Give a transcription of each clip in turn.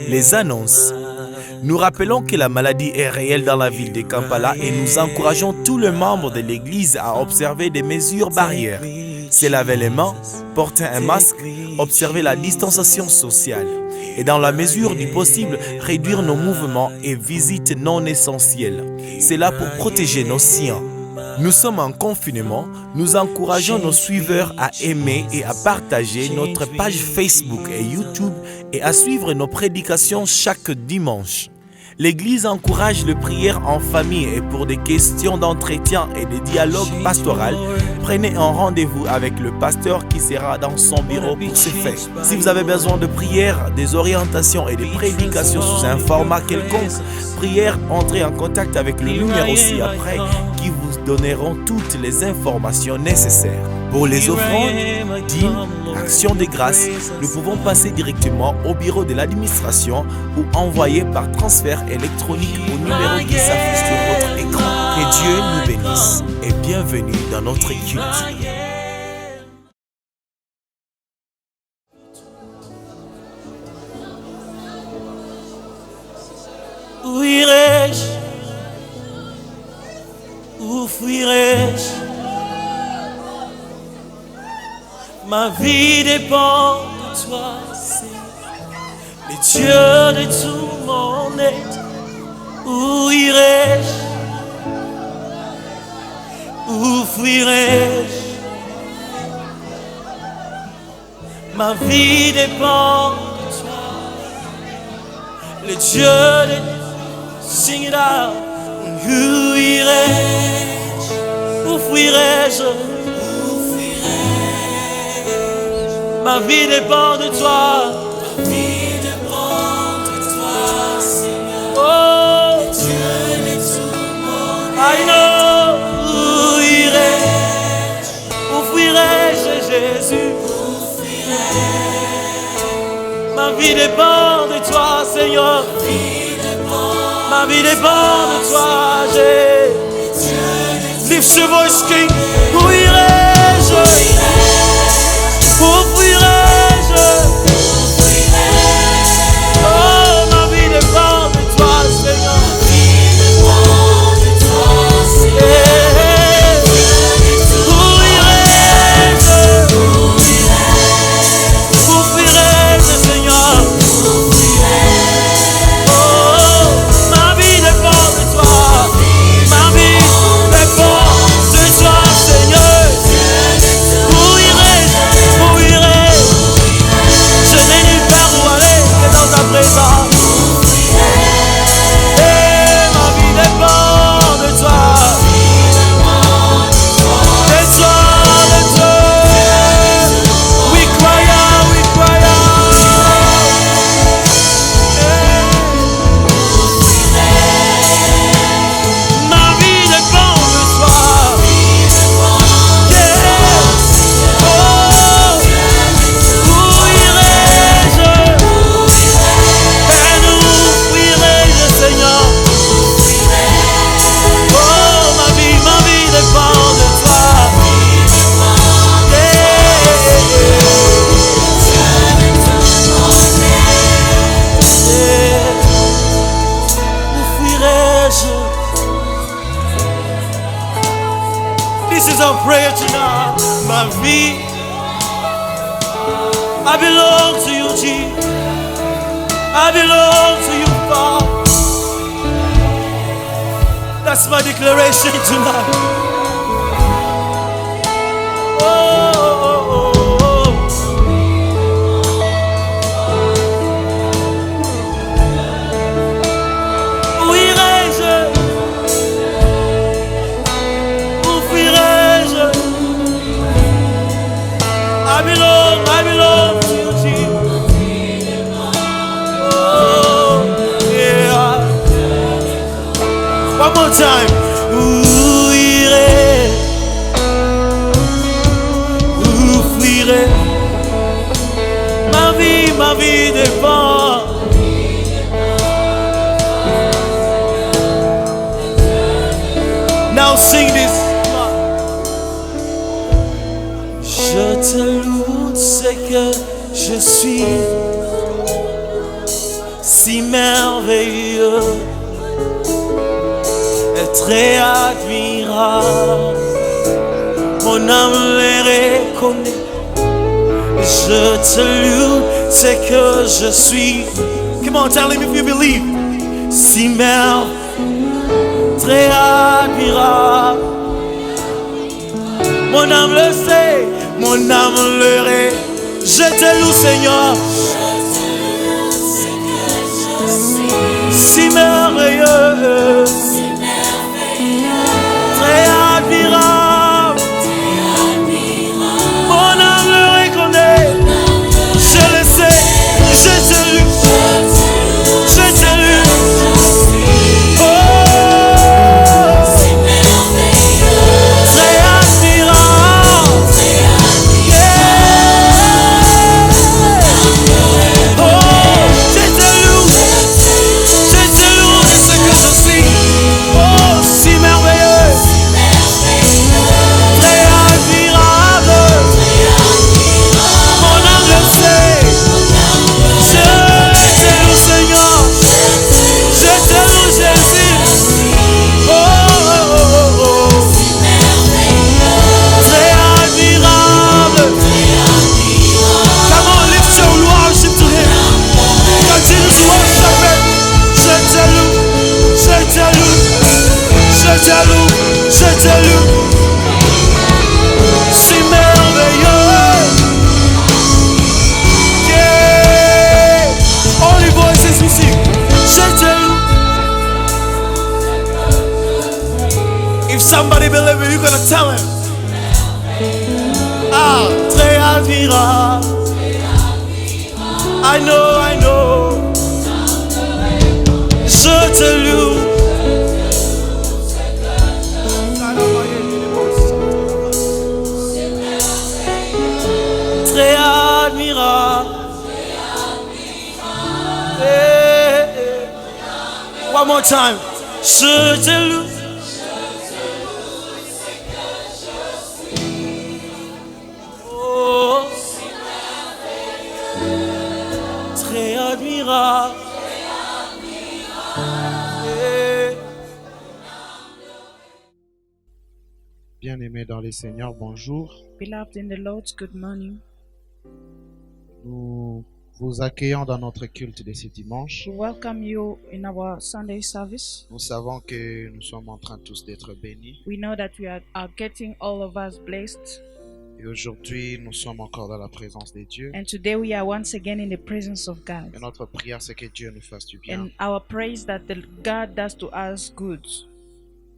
Les annonces. Nous rappelons que la maladie est réelle dans la ville de Kampala et nous encourageons tous les membres de l'Église à observer des mesures barrières. Se laver les mains, porter un masque, observer la distanciation sociale et dans la mesure du possible, réduire nos mouvements et visites non essentielles. C'est là pour protéger nos siens. Nous sommes en confinement, nous encourageons nos suiveurs à aimer et à partager notre page Facebook et YouTube et à suivre nos prédications chaque dimanche. L'Église encourage les prières en famille et pour des questions d'entretien et de dialogue pastoral, prenez un rendez-vous avec le pasteur qui sera dans son bureau pour ce faire. Si vous avez besoin de prières, des orientations et des prédications sous un format quelconque, prière, entrez en contact avec le numéro ci-après qui vous donneront toutes les informations nécessaires. Pour les offrandes, dîmes, actions de grâce, nous pouvons passer directement au bureau de l'administration ou envoyer par transfert électronique au numéro qui s'affiche sur votre écran. Que Dieu nous bénisse et bienvenue dans notre culte. Où irai-je? Où fuirai-je? Ma vie dépend de toi, c'est le Dieu de tout mon être. Où irai-je? Où fuirai-je? Ma vie dépend de toi, le Dieu de... Sing it out. Où irai-je? Où fuirai-je? Ma vie dépend de toi. Ma vie dépend de toi, Seigneur. Oh, Dieu de tout mon être. I know. Où irai-je? Où fuirai-je, Jésus? Où fuirai-je? Ma vie dépend de toi, Seigneur. Ma vie dépend de toi, Jésus. Lift your voice, King. Où irai-je? Où fuirai-je? Oh, ma vie dépend de toi, Seigneur. Ma vie dépend de toi, Seigneur. Où irai-je? Où fuirai-je, Seigneur? Oh, ma vie dépend de toi. Ma vie dépend de toi, Seigneur. Où irai-je? Où irai-je? Je n'ai nulle part où aller que dans ta présence. Et ma vie dépend de toi. De toi, de toi. We cry out, we cry out. Ma vie dépend de toi. Où irai-je? Et nous fuirai-je, Seigneur? Oh, ma vie dépend de toi. Où fuirai-je? This is our prayer tonight. Ma vie, I belong to you, Jesus. I belong to you, God. That's my declaration tonight. Oh, oh, oh, oh. Où irai-je? Où fuirai-je? I belong to you, Jesus. Oh, yeah. One more time. Où irai? Où fuirai? Ma vie dépend. Now sing this. Je te loue, c'est que je suis merveilleux et très admirable. Mon âme les reconnaît. Je te loue, c'est que je suis. Come on, tell him if you believe. Si merveilleux, très admirable. Mon âme le sait, mon âme le rit. Je te loue, Seigneur. Si merveilleux, très admirable. Mon âme le reconnaît. Je le sais, je te loue. Je te loue. Oh, très admirable. Yeah. Oh, je te loue. Je te loue de ce que je suis. Oh, si merveilleux. Très admirable. Mon âme le sait. Je te loue, Seigneur. Je te loue, Jésus. Oh, oh, oh, oh, oh. Très admirable. Come on, lift your worship to Him. Continue to worship Him. Je te loue, je te loue, je te loue, je te loue. Si merveilleux. Yeah. Only voices we sing. Je te loue. If somebody believes it, you're gonna tell him. Ah, très admirable. I know, I know. Je te loue. Très admirable. Eh, eh. One more time. Je te loue. Oh, très admirable. Eh. Bien-aimés dans les Seigneurs, bonjour. Beloved in the Lord, good morning. Nous vous accueillons dans notre culte de ce dimanche. We welcome you in our Sunday service. Nous savons que nous sommes en train tous d'être bénis. We know that we are getting all of us blessed. Et aujourd'hui, nous sommes encore dans la présence de Dieu. And today we are once again in the presence of God. Et notre prière, c'est que Dieu nous fasse du bien And our praise that the God does to us good.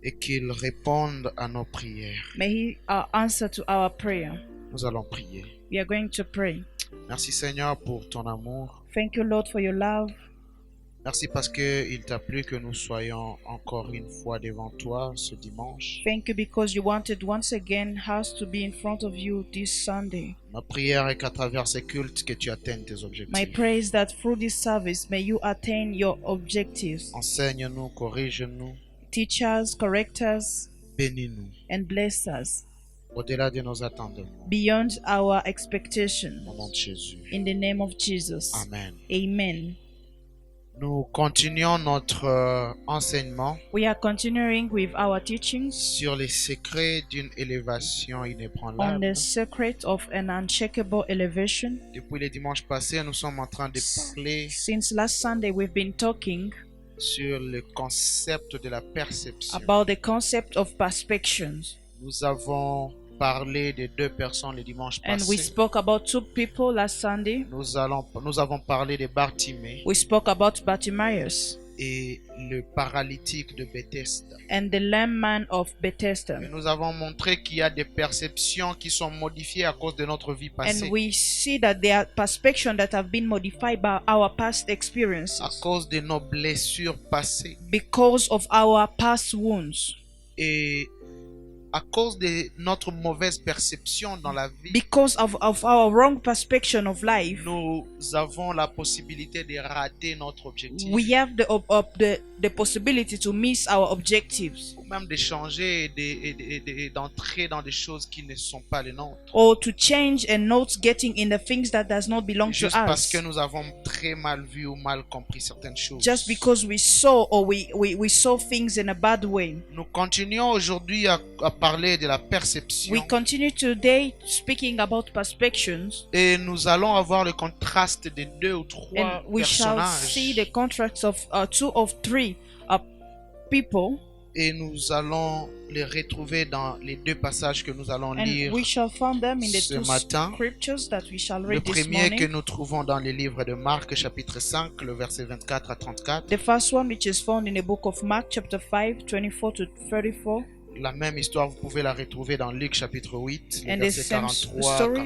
et qu'il réponde à nos prières. May He answer to our prayer. Nous allons prier. We are going to pray. Merci Seigneur pour ton amour. Thank you, Lord, for your love. Merci parce qu'il t'a plu que nous soyons encore une fois devant toi ce dimanche. Thank you because you wanted once again us to be in front of you this Sunday. Ma prière est qu'à travers ces cultes que tu atteignes tes My objectifs. prayer is that through this service may you attain your objectives. Enseigne-nous, corrige-nous, Teach us, correct us, bénis-nous and bless us au-delà de nos attentes. beyond our Au nom expectations. de Jésus. In the name of Jesus. Amen. Amen. Nous continuons notre enseignement We are continuing with our teachings sur les secrets d'une élévation on inébranlable. the secret of an unshakable elevation. Depuis le dimanche passé, nous sommes en train de parler Since last Sunday, we've been talking sur le concept de la perception. about the concept of perceptions. Nous avons parlé de deux personnes le dimanche And we passé. spoke about two people last Sunday. Nous avons parlé de Bartimée We spoke about Bartimaeus et le paralytique de Bethesda. and the lame man of Bethesda. Et nous avons montré qu'il y a des perceptions qui sont modifiées à cause de notre vie passée, And we see that there are perceptions that have been modified by our past à experiences cause de nos blessures passées. because of our past wounds. Et à cause de notre mauvaise perception dans la vie, because of our wrong perception of life, nous avons la possibilité de rater notre objectif. we have the possibility to miss our objectives, Ou même de changer et d'entrer dans des choses qui ne sont pas les nôtres. or to change and not getting in the things that does not belong to Juste parce us, que nous avons très mal vu ou mal compris certaines choses. just because we saw or we saw things in a bad way. Nous continuons aujourd'hui à parler de la perception. We continue today speaking about perceptions, Et nous allons avoir le contraste de 2 ou 3 and we shall see personnages. the contracts of 2 of 3 people, Et nous allons les retrouver dans les 2 passages que nous allons and lire. we shall find them in the ce 2 matin. scriptures that we shall Le read this premier que morning. nous trouvons dans le livre de Marc, chapitre 5, le verset 24 à 34. The first one, which is found in the book of Mark, chapter 5, 24 to 34. La même histoire, vous pouvez la retrouver dans Luc, chapitre 8, le And the verset same 43 story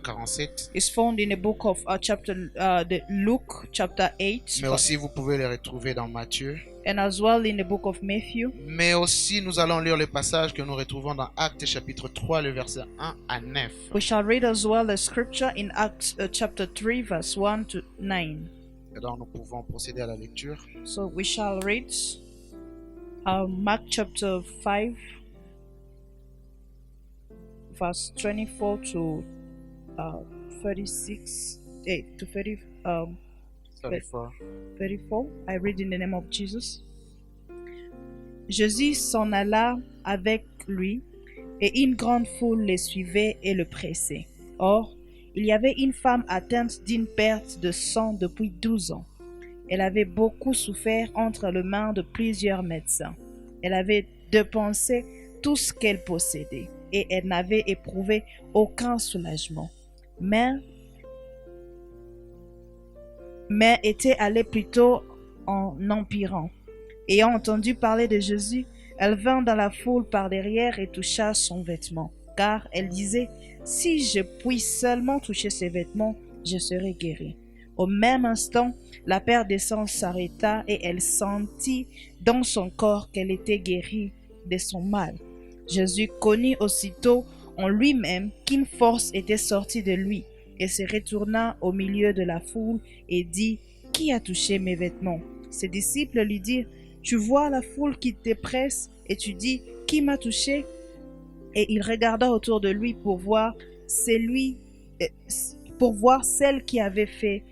47. is found in the book of the Luke, chapter 8, Mais aussi, vous pouvez les retrouver dans Matthieu. and as well in the book of Matthew. Mais aussi, nous allons lire le passage que nous retrouvons dans Actes, chapitre 3, le verset 1 à 9. We shall read as well the scripture in Acts chapter 3, verse 1 to 9. Et donc, nous pouvons procéder à la lecture. So we shall read Mark chapter 5, verse 24 to 36, to 30, 34. 34. I read in the name of Jesus. Jésus s'en alla avec lui, et une grande foule les suivait et le pressait. Or, il y avait une femme atteinte d'une perte de sang depuis 12 ans. Elle avait beaucoup souffert entre les mains de plusieurs médecins. Elle avait dépensé tout ce qu'elle possédait, et elle n'avait éprouvé aucun soulagement. Mais était allée plutôt en empirant. Ayant entendu parler de Jésus, elle vint dans la foule par derrière et toucha son vêtement, car elle disait, « Si je puis seulement toucher ses vêtements, je serai guérie. » Au même instant, la perte de sang s'arrêta et elle sentit dans son corps qu'elle était guérie de son mal. Jésus connut aussitôt en lui-même qu'une force était sortie de lui et se retourna au milieu de la foule et dit, « Qui a touché mes vêtements ?» Ses disciples lui dirent, « Tu vois la foule qui te presse et tu dis, « Qui m'a touché ?» Et il regarda autour de lui pour voir celle qui avait fait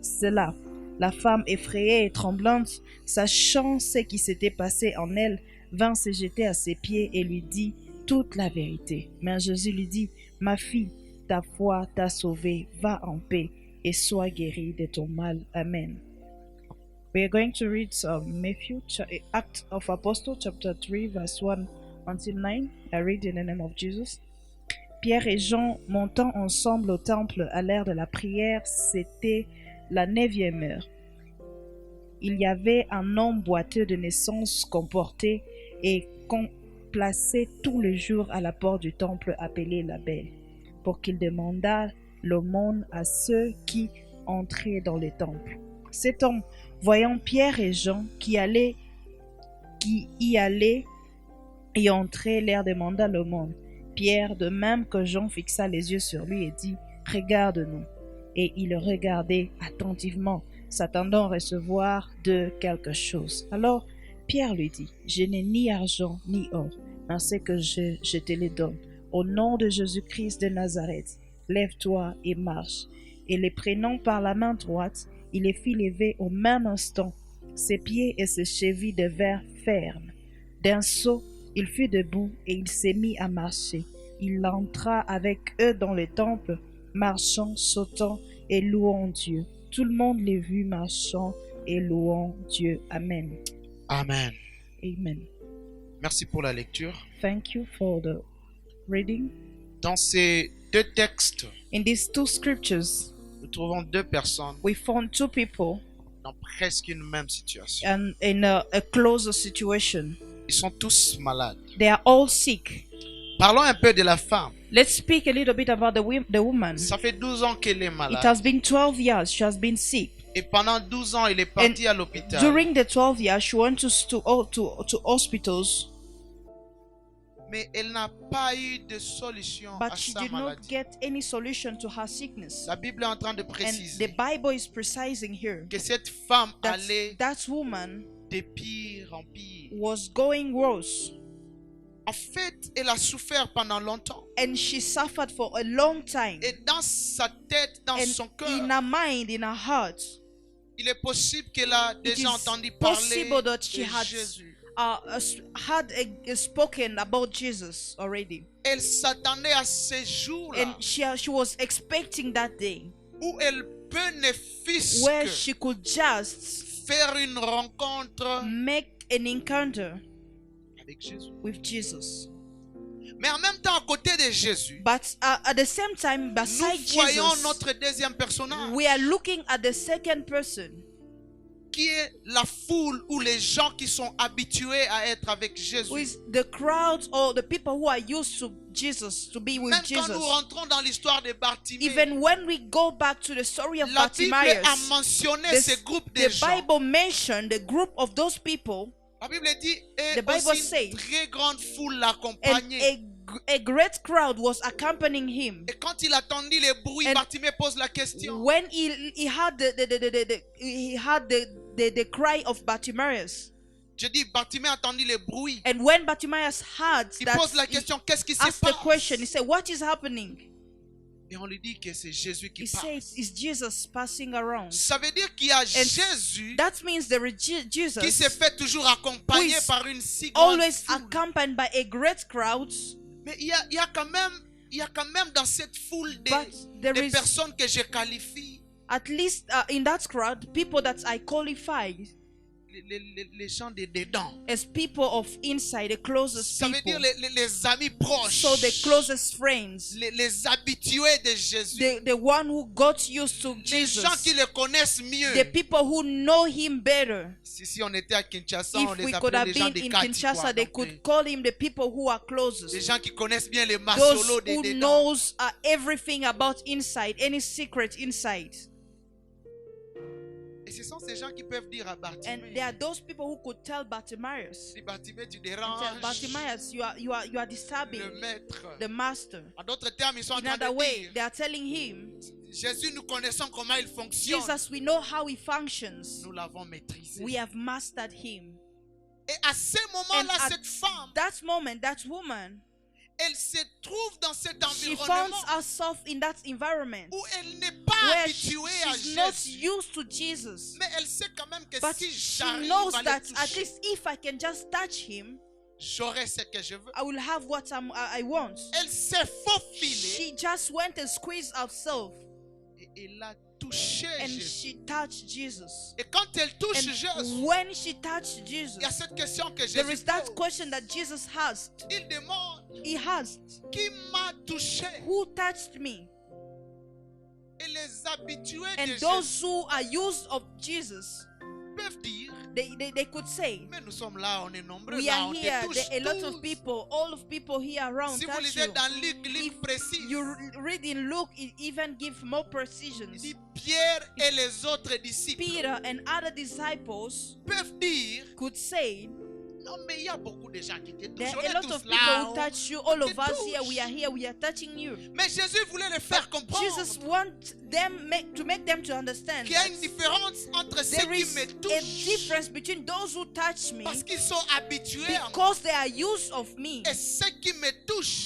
cela. La femme effrayée et tremblante, sachant ce qui s'était passé en elle, vint se jeter à ses pieds et lui dit toute la vérité. Mais Jésus lui dit, « Ma fille, ta foi t'a sauvée, va en paix et sois guérie de ton mal. » Amen. We are going to read Matthew, Act of Apostle, chapter 3, verse 1 until 9. I read in the name of Jesus. Pierre et Jean, montant ensemble au temple à l'heure de la prière, c'était la 9e heure. Il y avait un homme boiteux de naissance qu'on portait et qu'on plaçait tous les jours à la porte du temple appelé la Belle, pour qu'il demandât l'aumône à ceux qui entraient dans le temple. Cet homme, voyant Pierre et Jean qui y allaient et entraient, leur demanda l'aumône. Pierre, de même que Jean, fixa les yeux sur lui et dit, « Regarde-nous. » Et il le regardait attentivement, s'attendant à recevoir de quelque chose. Alors Pierre lui dit, « Je n'ai ni argent ni or, mais ce que je te les donne. Au nom de Jésus-Christ de Nazareth, lève-toi et marche. » Et les prenant par la main droite, il les fit lever au même instant. Ses pieds et ses chevilles devinrent fermes. D'un saut, il fut debout et il s'est mis à marcher. Il entra avec eux dans le temple, marchant, sautant et louant Dieu. Tout le monde les vit marchant et louant Dieu. Amen. Amen. Amen. Merci pour la lecture. Thank you for the reading. Dans ces 2 textes, In these 2 scriptures, nous trouvons 2 personnes we found 2 people dans presque une même situation. and in a closer situation. Ils sont tous malades. They are all sick. Parlons un peu de la femme. Let's speak a little bit about the woman. Ça fait 12 ans qu'elle est It malade. has been 12 years she has been sick. Et pendant 12 ans, elle est partie à l'hôpital. During the 12 years, she went to hospitals. mais elle n'a pas eu de solution à but she sa did not maladie. get any solution to her sickness. La Bible est en train de And the préciser Bible is precising here que cette femme that allait that woman de pire en pire. was going worse, En fait, elle a souffert pendant longtemps. and she suffered for a long time. Et dans sa tête, dans And son cœur, in her mind, in her heart, il est possible qu'elle a it déjà is entendu parler possible that she de had Jésus. spoken about Jesus already, Elle s'attendait à ces jours-là and she was expecting that day où elle peut ne fût-ce where que she could just faire une rencontre make an encounter avec Jésus. with Jesus. Mais en même temps, à côté de Jésus, But at the same time, nous beside voyons Jesus, notre deuxième personnage, we are looking at the second person, qui est la foule ou les gens qui sont habitués à être avec who Jésus. is the crowd or the people who are used to Jesus, to be with Même quand Jesus. nous rentrons dans l'histoire de Bartimée, Even when we go back to the story of la Bible a Bartimaeus, mentionné ce groupe de the gens. Bible mentioned the group of those people, La Bible dit, et The Bible aussi says, une très grande foule and l'accompagnait. a great crowd was accompanying him. Et quand il attendit les bruits, And Bartimée pose la question. When he had the cry of Bartimaeus, Je dis, Bartimée attendit les bruits. and when Bartimaeus heard Il that, pose la he question, qu'est-ce qui se asked the question. He passe? said, "What is happening?" Et on lui dit que c'est Jésus qui He said, passe. "It's Jesus passing around." Ça veut dire qu'il y a Jésus That means there is qui se Jesus fait toujours accompagner who is par une si grande always foule. accompanied by a great crowd. Mais il y a quand même dans cette foule But there des is personnes que je qualifie at least in that crowd people that I qualify les gens de dedans. as people of inside, the closest Ça veut people. dire les amis proches. So the closest friends, Les habitués de Jésus. the one who got used to Les gens qui Jesus, le connaissent mieux. the people who know him better. Si on était à Kinshasa, on If les we could appelait have les gens been de in Kati, Kinshasa, quoi. they Donc, could call him the people who are les closest. gens qui connaissent bien les Those masolos de who dedans. knows everything about inside, any secret inside. Et ce sont ces gens qui peuvent dire à And Bartimée, there are those people who could tell Bartimaeus, si Bartimée tu and tell déranges Bartimaeus, you are disturbing le maître. the master. En d'autres termes, ils sont en In train other de way, dire, they are telling him, Jésus, nous connaissons comment il fonctionne. Jesus, we know how he functions. Nous l'avons maîtrisé. We have mastered him. Et à ce moment-là, And at cette femme, That moment, that woman, elle se trouve dans cet she finds environnement herself in that environment où elle n'est pas where habituée à she's not Jésus. used to Jesus. Mais elle sait quand même que But si she j'arrive knows à le that at toucher, least if I can just touch him, j'aurai ce que je veux. I will have what I want. Elle s'est faufilée She just went and squeezed herself et elle a touché and Jésus. she touched Jesus. Et quand elle touche And Jésus, when she touched il y a Jesus, cette question que there Jésus is that pose. question that Jesus asked. Il demande, He asked, qui m'a touché? "Who touched me?" Et les habitués And de those Jésus who are used of Jesus, peuvent dire, they could say, mais nous sommes là, on est nombreux, "We là, are on here. te touche There are a lot tous. of people, all of people here around Si vous touch lisez you." dans Luc, Luc If précise, you read in Luke, it even give more il precisions. dit Pierre et les autres disciples Peter and other disciples peuvent dire, could say, non mais il y a beaucoup de gens qui te "There touchent, on are a est lot tous of là. people who touch you. All of te us here, touche. we are here, we are touching you." Mais Jésus voulait les faire comprendre Jesus wants them to make them to understand qu'il y a that une différence entre ceux there qui is me a touchent difference between those who touch me parce qu'ils sont habitués à moi because they are used of me, et ceux qui me touchent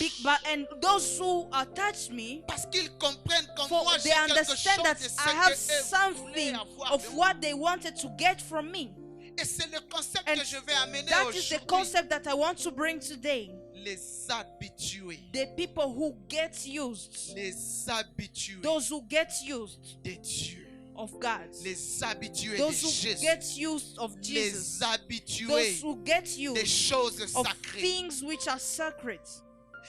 and those who touch me parce qu'ils comprennent qu'en for moi j'ai they quelque understand chose that de ce I have que eux something voulaient avoir of de moi. what they wanted to get from me. Et c'est le concept And que je vais amener that is the aujourd'hui. concept that I want to bring today. Les habitués. The people who get used, Les habitués those who get used de Dieu. of God, Les habitués de those who Jésus. get used of Jesus, Les habitués those who get des used choses of sacrées. things which are sacred.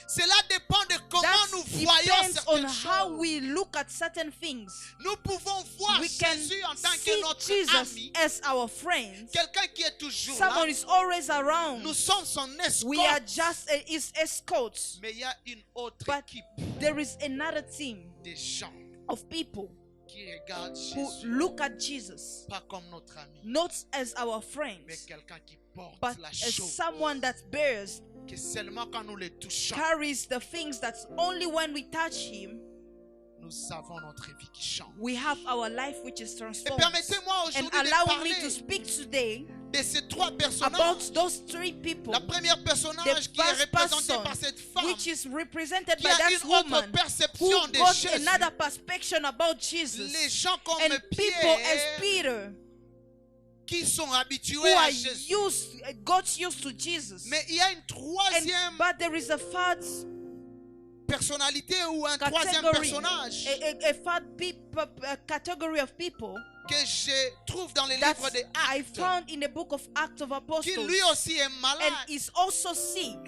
Cela dépend de comment That nous voyons depends on certaines how choses. we look at certain things. Nous pouvons voir We can Jésus en tant see que notre Jesus ami, as our friend. quelqu'un qui est toujours Someone là. is always around. Nous sommes son We are escorte. just his escorts. Mais il y a une autre But équipe there is another team de gens of people qui regardent who Jésus look at Jesus pas comme notre ami, not as our mais friends, quelqu'un qui porte but la as chose. someone that bears que seulement quand nous les touchons, carries the things that only when we touch him, nous avons notre vie qui change. we have our life which is Et transformed. permettez-moi And aujourd'hui de allow me to parler speak today de ces trois about personnages. those three people, La première personnage the qui est first représenté person, par cette femme which is represented qui by a that une autre woman perception who de got Jésus. another perception about Jesus, Les gens comme and people as Pierre Peter qui sont who habitués are à Jésus. got used to Jesus. Mais il y a une troisième But there is a third personnalité ou un troisième category, personnage a third category of people que je trouve dans les that livres des I Actes, found in the book of Acts of qui Apostles, lui aussi est malade, and is also sick,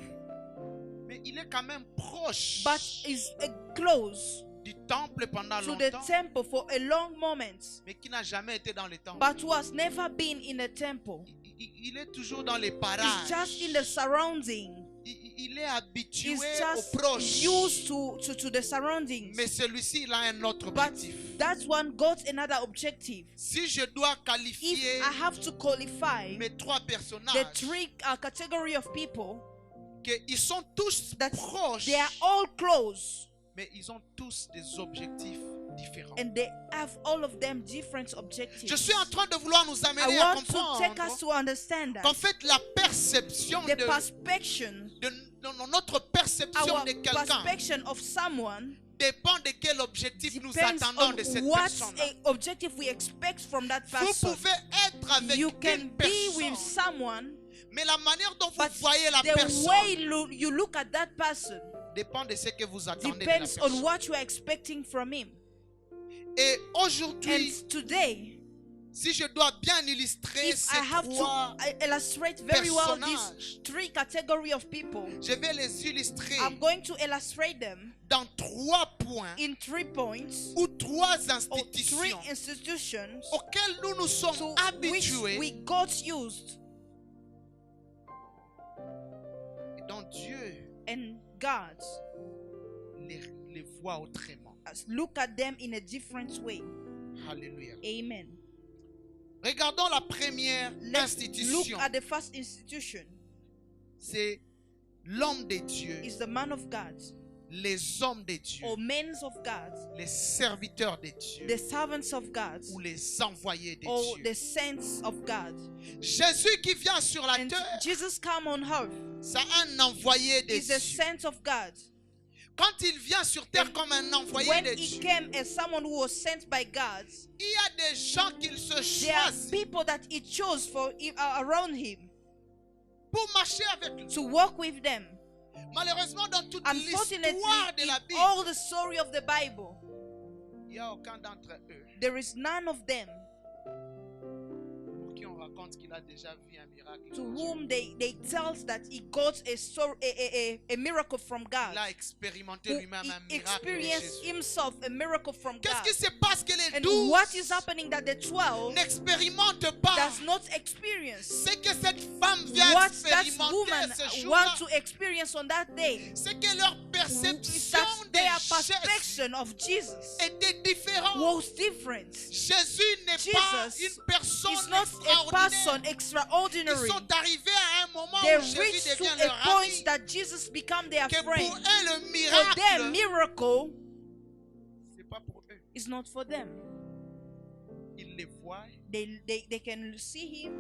mais il est quand même proche but is close du temple pendant to the longtemps, temple for a long moment, mais qui n'a jamais été dans le temple. but who has never been in a temple. Il est toujours dans les He's parages. just in the surrounding. Il est habitué He's aux just proches. used to the surroundings. Mais celui-ci, il a un autre But objectif. that one got another objective. Si je dois If qualifier I have to qualify mes trois the personnages, three category of people, qu'ils sont tous that proches, they are all close mais ils ont tous des objectifs différents. and they have all of them different objectives. Je suis en train de vouloir nous I amener à want to take us comprendre to understand qu'en that fait la perception the de perception, notre perception our de quelqu'un perception of someone dépend de quel objectif nous depends attendons on de cette what personne. objective we expect from that Vous person. pouvez être avec You can une be with personne, someone, mais la manière dont vous but voyez la the personne way you look at that person dépend de ce que vous attendez de la depends on personne. what you are expecting from him. Et aujourd'hui, And today, si je dois bien illustrer if ces I have trois to illustrate very well these personnages, three category of people, je vais les illustrer I'm going to illustrate them dans trois points in 3 points ou trois or 3 institutions institutions auxquelles nous nous sommes to which habitués we got used, et dont Dieu and God les voit autrement. look at them in a different way. Alléluia. Amen. Regardons la première Let's look institution. at the first institution. C'est l'homme de Dieu, Is the man of God les hommes de Dieu, or men of God, les serviteurs de Dieu the servants of God ou les envoyés de or Dieu. the saints of God. Jésus qui vient sur la And terre, Jesus come on earth c'est un envoyé de is a Dieu. saint of God. Quand il vient sur terre comme un envoyé When de he Dieu, came as someone who was sent by God, il y a des gens qu'il se there are choisit people that he chose for around him pour marcher avec lui. to walk with them. Malheureusement, dans toute Unfortunately, l'histoire de in la Bible, all the story of the Bible, il n'y a aucun d'entre eux there is none of them pour qui on raconte qu'il a déjà vu un miracle. to de Dieu. whom they tell that he got a miracle from God. Il a expérimenté Who lui-même un he miracle de experienced Jésus. himself a miracle from Qu'est-ce God. qui se passe que les And 12 what is happening that the 12 n'expérimentent pas does not experience ce que cette femme vient what that expérimenter woman ce jour-là? want to experience on that day? C'est que leur Is perception that de their Jésus perception of Jesus était différente. was different. Jésus n'est pas Jesus une personne It's not a extraordinaire. person Ils extraordinary. sont arrivés à un moment They où Jésus reached to devient a leur point ami. that Jesus become their Que pour friend. eux, le For them, miracle, miracle c'est pas pour eux. is not for them. Ils les voient, They can see him,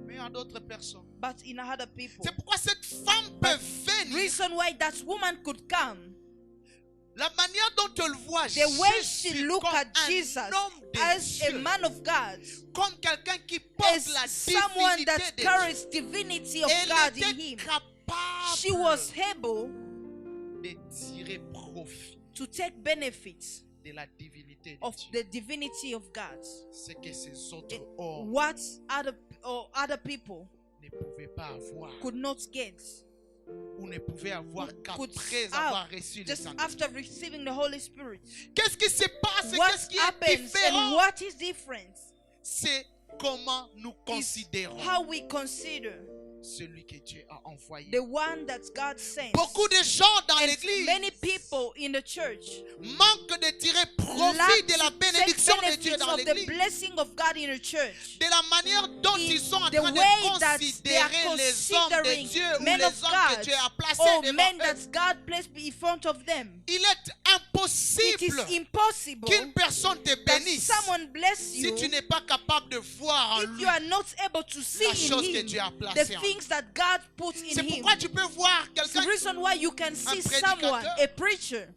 mais à d'autres personnes. but in other people. C'est pourquoi cette femme peut venir. Reason why that woman could come, La manière dont elle le voit the way she Jésus look comme at un Jesus homme de as a Dieu, man of God, comme quelqu'un qui porte la as someone that divinité de carries Dieu. divinity of Elle God in était him. capable She was able de tirer profit to take benefits de la divinité de of Dieu. the divinity of God. Ce que ces autres It- hommes What other people ne pouvaient pas avoir could not get ou ne pouvaient avoir could qu'après have avoir reçu le just Saint-Esprit. after receiving the Holy Spirit. Qu'est-ce qui se passe? What Qu'est-ce qui est happens and différent? what is different C'est comment nous is considérons how we consider celui que Dieu a envoyé. the one that God sent. Beaucoup de gens dans And l'église many people in the church manquent de tirer profit lack de la to take bénédiction de Dieu benefits dans of the l'église. blessing of God in the church. De la manière dont ils sont en The train de way that they are considérer les hommes de considering Dieu ou men les of hommes que God, Dieu a placés or devant men eux. that God placed in front of them. Il est It impossible is impossible qu'une personne te that bénisse someone bless si you tu n'es pas capable de voir en if lui. you are not able to see La in chose que him Dieu a the placée en things that God put C'est in him. pourquoi tu peux voir It's the quelqu'un reason why you can see prédicateur someone, a preacher,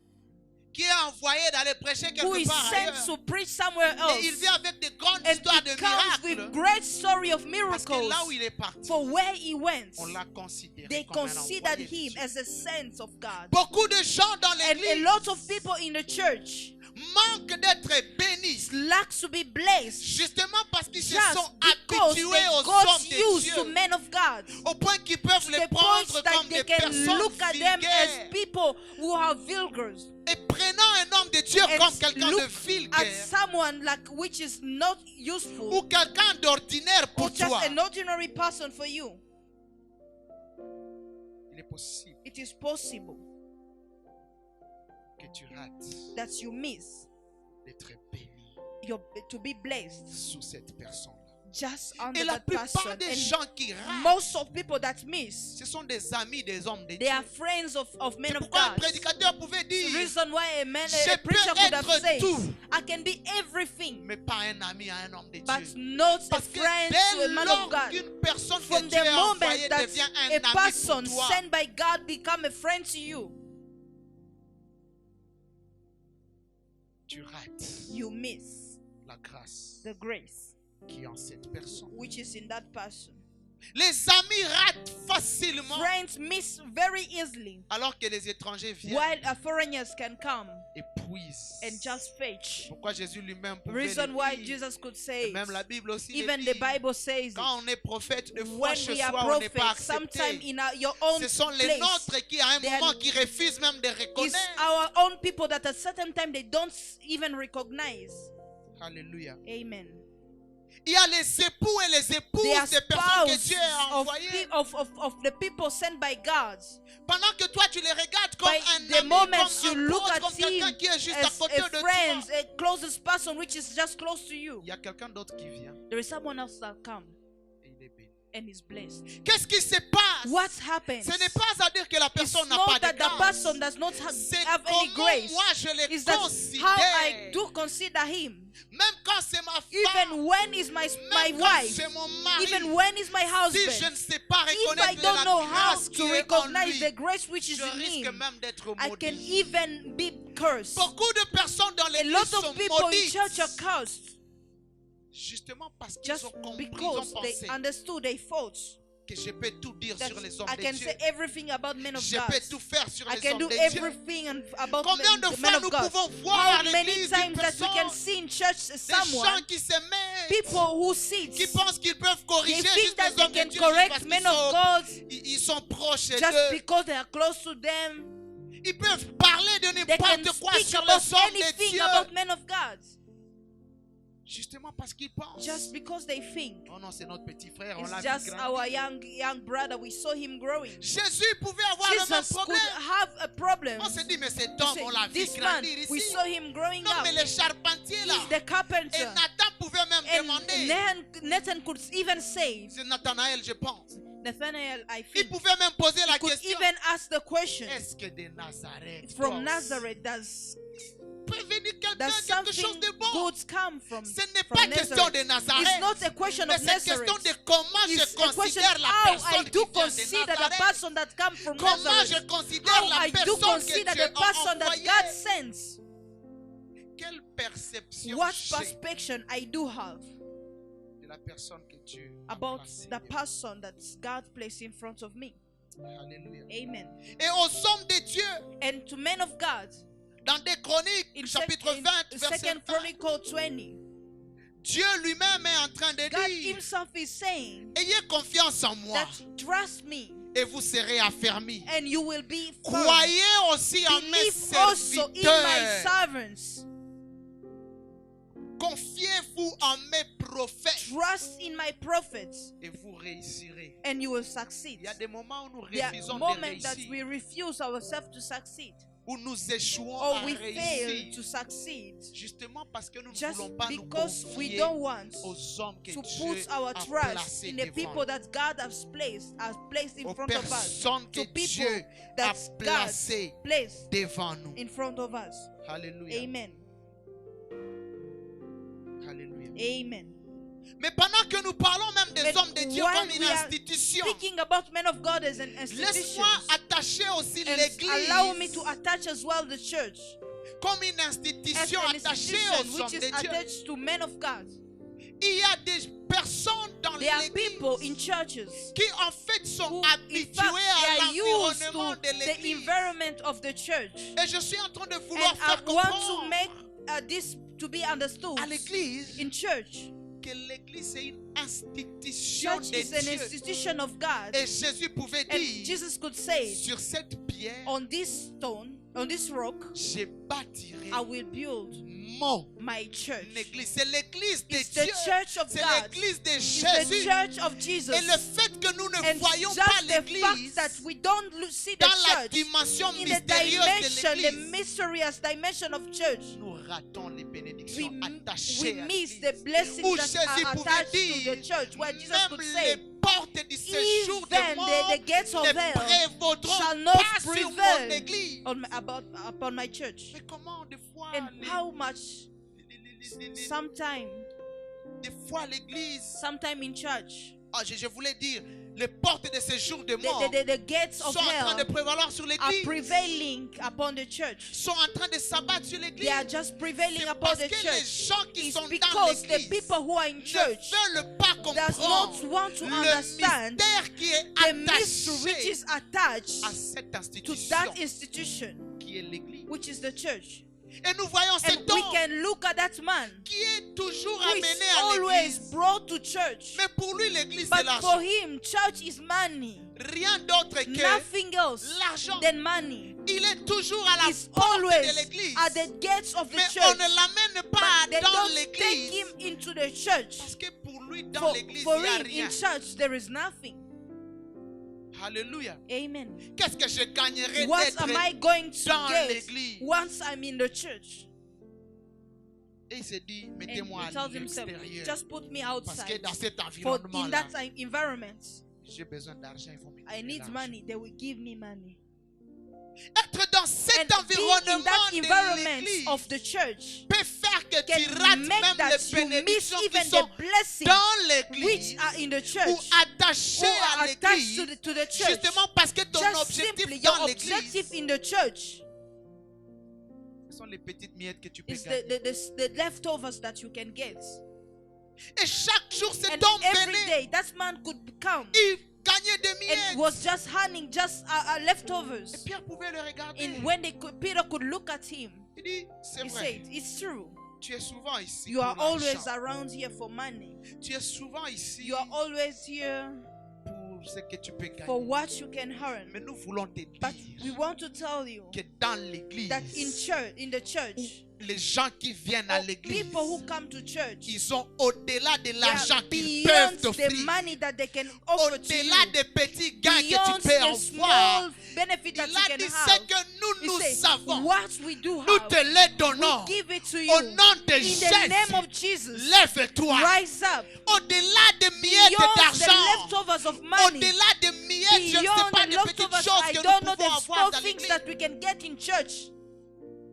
qui est envoyé d'aller prêcher who quelque is part sent ailleurs. to preach somewhere Et il else. vient avec de grandes And histoires de it comes with miracles. great story of Parce que miracles. là où il est parti, For where he went, on l'a considéré they comme un considered envoyé de him Dieu. as a sent of God. Beaucoup de gens dans And a l'église lot of people in the church manquent d'être bénis. lack to be blessed Justement parce qu'ils se just sont because habitués they aux got hommes de used to Dieu. men of God. Au point qu'ils peuvent To les the point prendre that comme they des can personnes look at them as vulgaires. people who are vulgar. Et prenant un homme de Dieu And comme quelqu'un de look at vulgaire someone like which is not useful, ou quelqu'un d'ordinaire or pour just toi. an ordinary person for you. Il est possible It is possible que tu rates that you miss d'être béni to be blessed sous cette personne. just Et under la that plupart person. des And gens qui ratent, most of people that miss, ce sont des amis des hommes de they Dieu. are friends of men C'est of pourquoi un God. prédicateur pouvait The dire, reason why a Je preacher peux could have être said, tout. I can be everything, mais pas un ami à un homme de but Dieu. not a Parce que friend to a dès man lors of God. qu'une personne que From Dieu the a envoyée moment that devient un a ami person pour toi, sent by God become a friend to you, tu rates you miss la grâce the grace qui est en cette personne. which is in that person. Les amis ratent facilement Friends miss very easily, alors que les étrangers viennent while foreigners can come et puisent. and just fetch. Pourquoi Jésus lui-même pouvait Reason le why dire. Jesus could Et say même it. la Bible aussi le Even dit. the Bible says it. Quand on est prophète, de fois When chez we are soi, on n'est pas prophets, sometime accepté. in your own Ce sont les place, nôtres qui, à un They are- moment, qui refusent même de it's reconnaître. our own people that at certain time they don't even recognize. Alléluia. Amen. Il y a les époux et les They are épouses des personnes que spouses Dieu a of, envoyées. of the people sent by God. Pendant que toi, tu les regardes comme By un the ami, moment comme you un look pote, at comme quelqu'un him qui est juste à as côté a de friend, toi. a closest person which is just close to you, Il y a quelqu'un d'autre qui vient there is someone else that come et il est béni. and is blessed. Qu'est-ce qui se passe? What happens? Ce n'est pas à dire que la It's personne n'a pas not that de the grâce. person does not C'est have any comment grace. moi je les Is that how I considère. do consider him. Même quand c'est ma femme, Even when is my même quand wife, c'est mon mari, even when is my si je husband, ne sais pas if I reconnaître don't la know how grâce qui to est en recognize lui, the grace which is je in risque him, même d'être I can maudit. even be cursed. Beaucoup de personnes dans A l'église lot sont of people in maudites. church are cursed Justement parce qu'ils just ont compris, ils ont because pensé they understood their faults. que je peux tout dire That sur les hommes I de can Dieu. say everything about men of Je God. peux tout faire sur I les can hommes do de Dieu. everything about Combien de the fois men of nous God. pouvons voir à How many l'église times une that we can personne, see in church des someone, gens qui se mettent, people who sit, qui pensent qu'ils peuvent they corriger think juste that les they hommes de can Dieu juste correct parce men qu'ils of sont, God ils sont proches just d'eux. because they are close to them. Ils peuvent parler de They can n'importe quoi speak sur about les hommes de anything Dieu. about men of God Justement parce qu'ils pensent. just because they think. Oh non, c'est notre petit frère, on It's l'a vu just grandir. our young brother. We saw him growing. Jésus pouvait avoir le même Jesus could problème. have a problem. On se dit, mais cet You homme, say, on l'a vu this man, grandir we ici. saw him growing Non, up. mais les charpentiers là. He's the Et carpenter. Nathan pouvait même demander. And Nathan could even say, C'est Nathanaël, je pense. Nathanael, I Il think, pouvait même poser la could question. even ask the question, Est-ce que de Nazareth from Nazareth, does peut venir quelqu'un quelque something chose de bon? good come from Ce n'est pas question Nazareth? de Nazareth. It's not a question Mais of c'est question Nazareth. de comment It's je a question considère la how I personne do qui vient de consider the Nazareth. person that comes from Comment je Nazareth. considère How la I do personne que consider Dieu the a person that envoyée. God sends. Quelle perception What j'ai perception I do have de la personne que Dieu a about placée the devant. person that God placed in front of me. Alléluia. Amen. Et aux hommes de Dieu, And to men of God, dans des Chroniques, in chapitre 20, verset 2 20, Chronicle 20, Dieu lui-même est en train de God dire, himself is saying ayez confiance en moi that trust me et vous serez affermis. and you will be firm. Croyez aussi en mes Believe also in my serviteurs. servants. Confiez-vous en mes prophètes Trust in my prophets et vous réussirez. and you will succeed. Il y a des moments où nous There are refusons de moments that réussir, we refuse ourselves to succeed, où nous échouons or à we fail réussir, to succeed, justement parce que nous ne just voulons pas nous because we confier don't want aux hommes que to Dieu put our a trust placés in the devant people nous, that God has placed in aux front of us, personnes que to people Dieu a that God placées placed devant nous. in front of us. Alléluia. Amen. Alléluia. Amen. Mais pendant que nous parlons même des But hommes de Dieu while comme une we are institution, Speaking about men of God as an institution, laisse-moi attacher aussi and l'Église allow me to attach as well the church comme une as institution an attachée institution aux hommes which is de Dieu. attached to men of God. Il y a des personnes dans There are l'Église people in churches qui en fait sont who, in habitués fact, à they are used l'environnement to de the l'Église. environment of the church. Et je suis en train de vouloir And I faire want to comprendre make this to be understood à l'Église in church. que l'Église est une institution Church de is an Dieu. institution of God. Et Jésus pouvait And dire, Jesus could say, sur cette pierre, on this stone, on this rock, je bâtirai I will build mon my church. Église. C'est l'Église de It's the Dieu. church of C'est God. l'Église de It's the Jésus. church of Jesus. Et le fait que nous ne And voyons just pas the fact l'Église that we don't see the dans la church dimension in the mystérieuse dimension, de the l'Église, mysterious dimension of church, nous ratons les we, bénédictions we attachées à miss l'Église. the blessings Où that Jésus are pouvait attached to dire, the church, where Jesus même could les say, portes du séjour de even mort the gates of ne hell prévaudront shall not pas sur mon prevail Église. upon my church. Mais comment des fois, And how much sometime l'Église, sometime in church, je voulais dire, les portes de séjour de the, mort the gates of sont en train de hell prévaloir sur are l'Église, prevailing upon the church. sont en train de s'abattre sur l'Église. They are just prevailing C'est upon parce the que les church. gens qui It's sont dans because the l'Église people who are in church ne veulent pas does not comprendre want to le understand mystère qui est the mystery which attaché is attached à cette to institution that institution, qui est l'Église. which is the church. Et nous voyons And cet we homme can look at that man qui est toujours who is amené à always l'Église. brought to church. Mais pour lui, l'Église, c'est But for l'argent. him, church is money. Rien d'autre que Nothing else l'argent. than money. Il est toujours à la He's porte de always l'Église. at the gates of the Mais on church. ne l'amène But pas they dans don't take l'Église. him into the church. Parce que pour lui, dans l'Église, For il n'y a him, rien. in church, there is nothing. Alléluia. Amen. Qu'est-ce que je gagnerais What d'être am I going to dans get l'Église? once I'm in the church? Et il s'est dit, And mettez-moi he à tells himself, l'extérieur. just put me Parce que outside. dans cet For in environnement-là, that environment, j'ai besoin d'argent. Il faut me I donner need l'argent. money. They will give me money. Être dans cet And being in environnement that de environment l'Église of the church peut faire que tu can rates make même that les you miss bénédictions qui even sont the blessings dans which l'Église are in the ou church, attachées who à are attached l'Église, to the church. justement parce que ton Just objectif simply, dans your l'Église, objective in the church ce sont les petites miettes que tu peux is gagner. the leftovers that you can get. Et chaque jour, cet And homme every venait, day, that man could come il gagnait des and miettes. was just handing just Et leftovers. Pierre pouvait le regarder. And when Peter could look at him, Il dit, c'est he vrai, said, "It's true. tu es souvent ici You are pour always l'argent. around here for money. Tu es souvent ici You are always here pour ce que tu peux gagner. for what you can earn." Mais nous voulons te But we dire want to tell you que dans l'église, that in the church, les gens qui viennent à or l'église, people who come to church, ils sont au-delà de they l'argent are qu'ils beyond peuvent the t'offrir. money that they can offer to you, Au-delà des petits gains que beyond tu peux the avoir. small benefit that Il you a can dit have. ce que nous He said, savons. what we do Nous have, te les donnons. we give it to Au you. nom de In the name of Jésus, Jesus, lève-toi. rise up. Au-delà des miettes Beyond the d'argent, leftovers of money, au-delà des miettes, je ne sais beyond pas, the des petites leftovers, choses I que don't nous know, the pouvons avoir small dans things l'église, that we can get in church.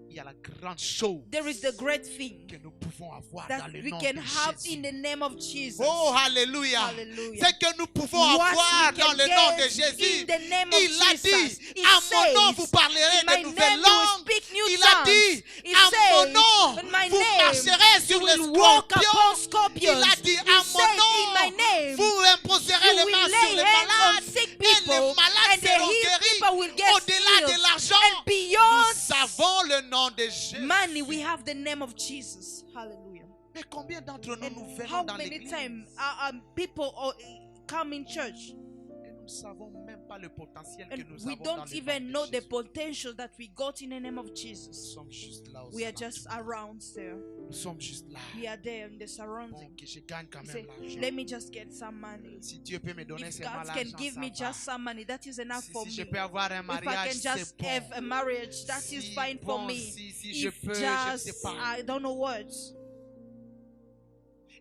il y a la grande chose There is the great thing que nous pouvons avoir dans that le we nom can de have Jésus. in the name of Jesus. Oh, alléluia. Hallelujah. C'est que nous pouvons What avoir we dans can le nom de get Jésus. in the name of Il a Jesus. dit, It à mon nom, says, vous parlerez in my de nouvelles name you will langues. speak new Il a tongues. dit, It à mon says, nom, in my vous name, marcherez sur you les will walk upon scorpions. scorpions. Il a dit, He à said, in my mon nom, name, vous imposerez you les will mains sur lay les hands on malades. sick Et les people, malades and the seront healed guéris. people will get Au-delà de healed. l'argent, And nous beyond savons le nom de Jésus. money, we have the name of Jesus. Hallelujah. Mais combien d'entre nous nous How venons dans many l'église times people come in church et nous ne savons même pas le potentiel que And nous we avons dans don't le even nom know de the Jésus. potential that we got in the name of Nous Jesus. sommes juste là. We are just around there. Nous sommes juste là. We are there in the surrounding. Bon, que je gagne quand You même say, l'argent. let me just get some money. Si Dieu peut me donner If seulement God can l'argent, give ça me va. just some money, that is enough for Si je me. peux avoir un If I mariage, can just c'est have a bon. marriage, that is Si, fine for bon, me. si je If peux, je ne sais just, pas. I don't know what.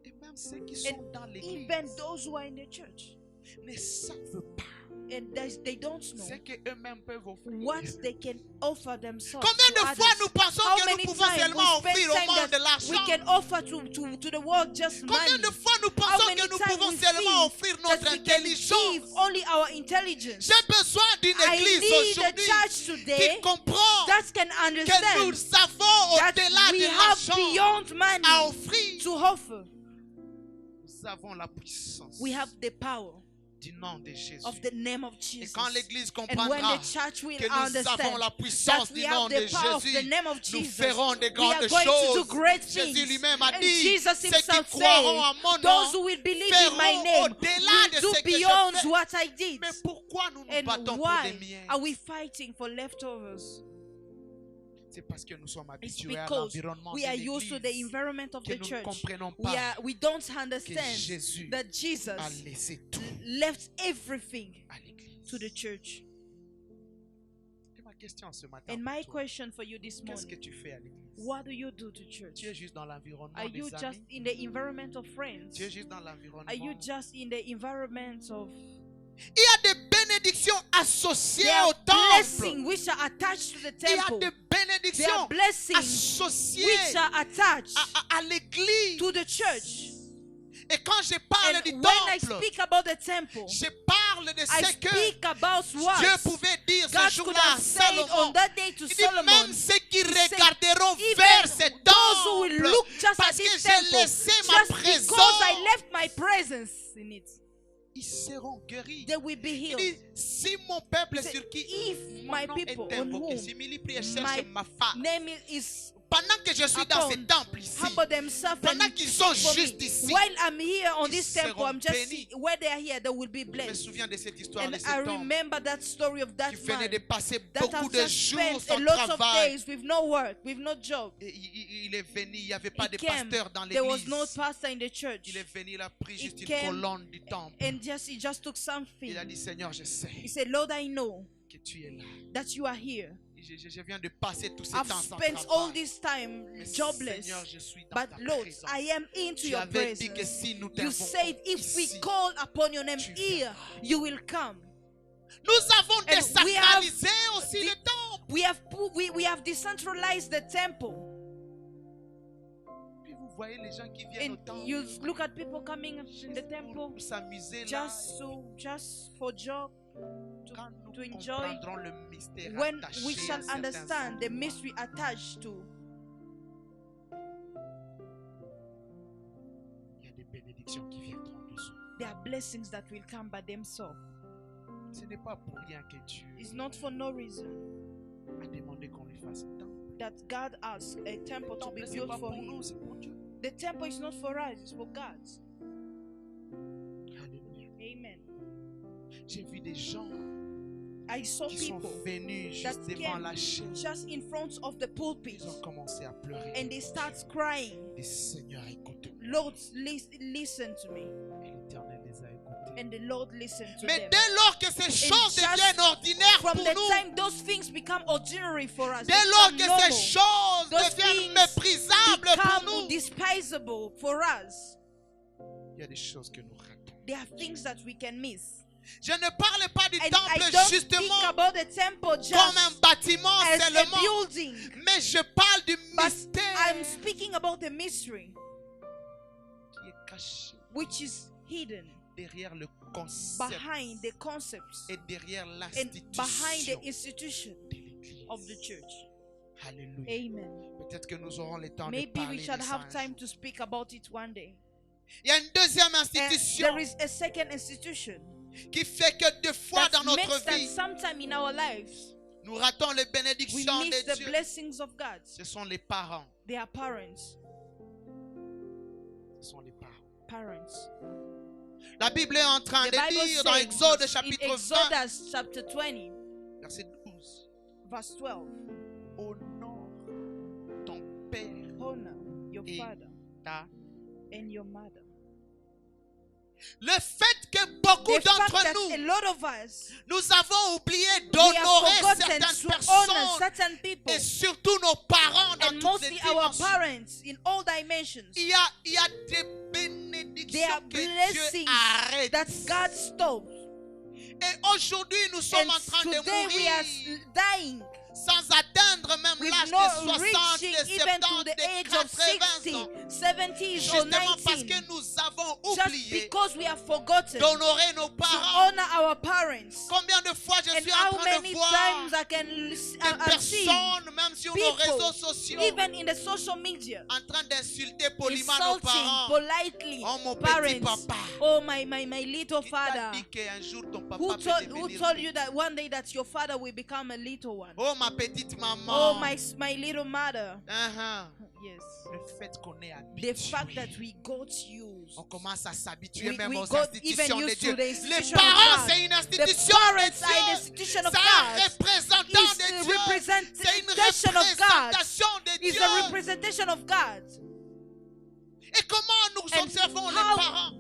Et même ceux qui sont dans l'église Even those who are in the church, ne savent pas and they don't know ce qu'eux-mêmes peuvent offrir. what they can offer themselves. Combien to de fois others. nous pensons How que nous many pouvons times seulement we spend offrir au time monde de that we l'argent? can offer to the world just Combien money? de fois nous How pensons many que nous times pouvons we seulement think offrir that notre we can intelligence? give only our intelligence? J'ai besoin d'une I église need a aujourd'hui church qui today comprend that can que understand nous avons that au-delà we de have l'argent beyond à money offrir. to offer. Nous avons la puissance We have the power du nom de Jésus. of the name of Et Jesus. quand l'église And when comprendra the church will que nous avons understand la puissance that du we nom have de the power of the Jésus, name of nous Jesus, ferons de we are grandes going to do choses. great Jésus things. lui-même a And dit, Jesus ceux qui himself croiront à said, mon those nom who will believe in my feront name au-delà de will do ce que je beyond fais. what I did. Mais pourquoi nous nous And battons pour why les miens? are we fighting for leftovers? C'est parce que nous sommes It's habitués à because l'environnement we de are used to the l'église environment of que the nous ne church. comprenons pas We don't que understand Jésus that Jesus a laissé tout left everything à l'église. to the church. Et ma question ce matin, And my pour toi, question for you this qu'est-ce que morning, tu fais à l'église? what do you do to church? Tu es juste dans l'environnement Are you des just amis? in the environment of friends? Tu es juste dans l'environnement. Are you just in the environment of Il y a des bénédictions associées there are au temple. blessings which are attached to the Il y a temple? des There are bénédictions blessings associées which are attached à l'église. to the church. Et quand je parle And du when I temple, speak about the temple, je parle de I ce que speak about what Dieu pouvait dire ce God could jour-là have à said Salomon. on that day to Il dit Solomon. même ceux qui said, regarderont even vers ce those who will temple, look just parce at que this j'ai temple, laissé ma just présence, because I left my presence in it, ils seront guéris. they will be Il healed. dit, si mon peuple He said, sur qui if mon my nom people est on invoqué, whom si Mili prie et cherche my ma femme, name is pendant que je suis dans ce upon, temple ici, humble themselves and pendant qu'ils sont for me. juste ici, While I'm here on ils this temple, seront I'm just bénis. where they are here, they will be je me blessed. souviens de cette histoire And de cet I homme remember that story of that qui venait de man passer that beaucoup has de just jours spent a sans lot of travail. days with no work, with no job. Et il est venu, il n'y avait pas He de came. pasteur dans There was l'église. no pastor in the church. Il est venu, il a pris He juste une came colonne du temple. And he just took something. Il a dit, Seigneur, je sais He said, Lord, I know que tu es là. that you are here. Je viens de passer tout ce I've temps sans spent all travail. this time Mais jobless. Seigneur, je suis dans But ta Lord, présence. I am into Tu your avais dit que presence. si nous You t'invoquons said if we ici, call upon your name tu here, viendras. you will come. Nous avons And désacralisé aussi le temple. We have decentralized the temple. Puis vous voyez les gens qui viennent au And temple you look at people coming in the juste temple pour s'amuser là. just for job, Quand nous to enjoy. comprendrons le mystère When attaché we à shall certains understand the sentiments, mystery attached to, il y a des bénédictions qui viendront dessous. there are blessings that will come by themselves. Ce n'est pas pour rien que Dieu It's not for no reason a demandé qu'on lui fasse un temple. that God asks a temple to be C'est built pas for pour Him. nous, c'est pour Dieu. The temple is not for us, it's for God. Alléluia. Amen. J'ai vu des gens I saw qui sont people venus that juste devant came la chaîne. just in front of the pulpit Ils ont commencé à pleurer. and they start crying, Et Seigneur, écoute-nous. Lord, listen to me. Et l'Éternel les a écoutés. And the Lord listened to Mais them. dès lors que ces choses just deviennent ordinaires From pour the nous, time those things become ordinary for us, dès lors become que normal, ces choses those deviennent things méprisables pour become nous, despisable for us, il y a des choses que nous ratons. there are things that we can miss. Je ne parle pas du And I temple don't speak justement about the temple comme un just bâtiment as a seulement, building, mais je parle du but mystère I'm speaking about the mystery qui est caché which is hidden derrière le concept behind the concepts et derrière and behind l'institution the institution de l'Église. of the church. Alléluia. Amen. Peut-être que nous aurons le temps de Maybe parler we shall de ça have un time jour. to speak about it one day. Il y a une deuxième And institution there is a second institution qui fait que deux fois that dans makes notre that vie, sometime in our lives nous ratons les we bénédictions miss de the Dieu. blessings of God. Ce sont les parents. They are parents. Ce sont les parents. Parents. La Bible est en train The de Bible dire dans says Exode in chapitre 20, Exodus chapter 20, verset 12. verse 12, Honore ton père honor your et father ta. and your mother. Le fait que beaucoup The fact d'entre that a nous, lot of us, nous avons oublié we have d'honorer forgotten certaines to honor personnes certain people, et surtout nos parents dans and toutes les mostly our dimensions. parents in all dimensions. Il y a des There bénédictions are que Dieu blessings arrête. that God stops. Et aujourd'hui, nous sommes And en train de today we are mourir dying sans atteindre même with l'âge not de 60, reaching de even to 70, the age de of 80 ans. 60, 70s or Justement parce 90, que nous avons just oublié because we have forgotten to d'honorer nos parents. honor our parents. Combien de fois je And suis en how train de many voir times I can des see, personnes, même sur nos people, réseaux sociaux, even in the social media, en train d'insulter poliment nos insulting parents. politely Oh, mon petit parents. papa. Oh, my little Qui t'a father. dit qu'un jour ton papa Who peut told devenir you petit? that one day that your father will become a little one? Oh, ma petite maman. Oh, my little mother. Uh-huh. Yes. Le fait qu'on est The fact that habitué. we got used. On commence à s'habituer We même aux got institutions even de used Dieu. to the Les institution of parents, God. c'est une The institution parents de are the Dieu. institution of C'est un God. représentant It's de a Dieu. C'est une representation of God. représentation de It's Dieu. a representation of God. Et comment nous And observons les how- parents?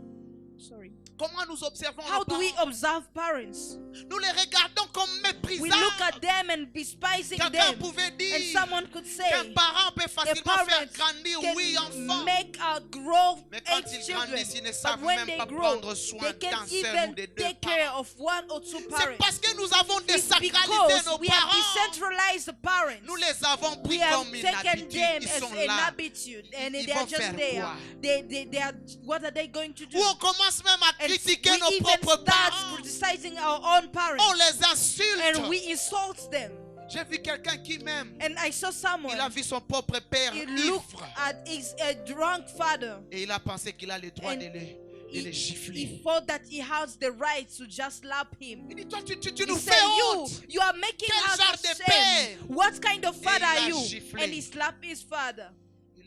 Sorry. Comment nous observons How les do we parents? observe parents? Nous les regardons comme We méprisables. look at them and despising Quelqu'un them. pouvait And dire someone could say, qu'un parent peut a facilement faire parent grandir, oui, can enfant. make grow Mais quand 8 ils children, grandissent, ils ne but savent when même they pas grow, prendre soin they d'un can't seul ou even des deux take care parents. of one or two C'est parents. parce que nous avons It's désacralisé because nos we have parents. decentralized the parents. Nous les avons pris We have comme une taken habitude. them Ils as sont an là. habitude, and Ils they vont are just faire there. quoi? They are. What are they going to do? Ou on commence même à And critiquer we nos even propres start parents. criticizing our own parents, On les insulte. and we insult them. J'ai vu quelqu'un qui même, And I saw someone. il a vu son propre père He looked ivre. at his drunk father. Et il a pensé qu'il a le droit And de les He gifler. thought that he has the right to just slap him. Il dit, toi, tu He nous said, fais honte. you are making Quel us genre de ashamed. père? What kind of father il are l'a you? giflé. And he slapped his father.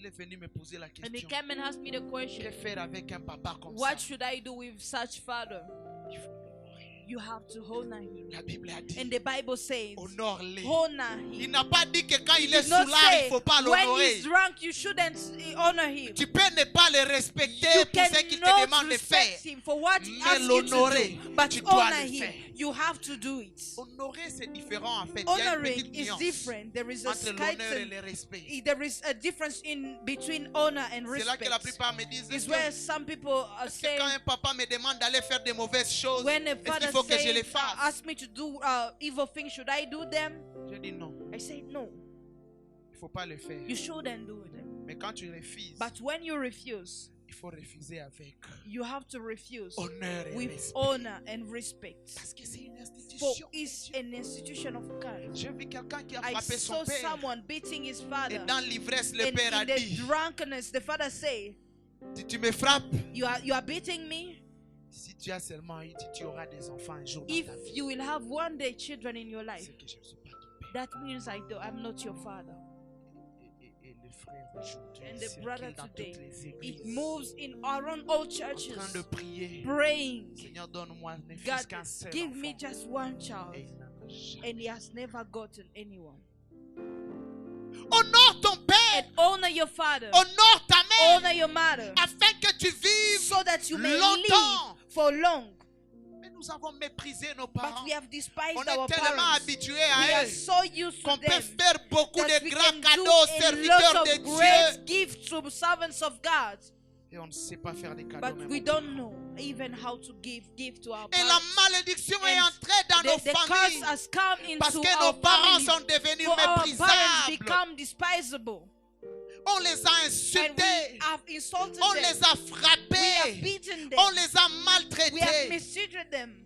Il est venu me poser la And he question. came and asked me the Que question, faire avec un papa comme ça? what should I do with such father? Il faut l'honorer. You have to honor him. La Bible a dit, And the Bible says, honore-les. honor Il him. n'a pas dit que quand il est Did not sous l'art, il say, ne faut pas when l'honorer. he's drunk, you shouldn't honor him. Tu peux ne pas le respecter You pour ce qu'il te cannot demande de faire. respect him for what he Mais asks you to l'honorer, do, but tu dois honor le him. faire. You have to do it. Honorer, c'est différent en fait. Il y a une petite Honoring is nuance different. There is a entre l'honneur et slight, le respect. there is a difference in between honor and C'est là que la respect. plupart me disent, Is est-ce where que, some people are est-ce que quand saying, un papa me demande d'aller faire des mauvaises choses, when a est-ce qu'il father faut que je les says, fasse? ask me to do evil things, should I do them? Je dis non, I say no, il ne faut pas le faire. you shouldn't do them. Mais quand tu refuses, But when you refuse, il faut refuser avec you have to refuse honneur et with respect. honor and respect. Parce que c'est une For institution. it's an institution of God. J'ai vu quelqu'un qui a I frappé son saw père. someone beating his Et father. dans l'ivresse, le And père a in the dit, drunkenness, the father say, si tu me frappes, you are beating me. si tu as seulement eu, tu auras des enfants un jour dans If ta vie. you will have one day children in your life, C'est que je ne suis pas ton père. that means I'm not your father. Et le frère aujourd'hui, And il the circule brother dans today, toutes les It églises, moves in around all en train churches, de prier. praying, Seigneur, donne-moi ne fût-ce God, qu'un seul give enfant. me just one child. Et il n'en a jamais. And he has never gotten anyone. Honore ton père, And honor your father, honore ta mère, honor your mother, afin que tu vives. so that you may longtemps. live for long. Mais nous avons méprisé nos But parents. we have despised On our est tellement parents. habitués We à are eux so used qu'on to peut them faire beaucoup that de we grands can do cadeaux aux a serviteurs lot de of great Dieu. gifts to servants of God. Et on ne sait pas faire des cadeaux. But même we aux don't parents. know even how to give to our Et la parents. malédiction est And entrée dans nos The curse familles. has come Parce into que our nos parents families. sont devenus For our parents méprisables. become despisable. On les a And we insultés. have insulted On them. les a We have frappés. beaten On them. les a We have maltraités. mistreated them.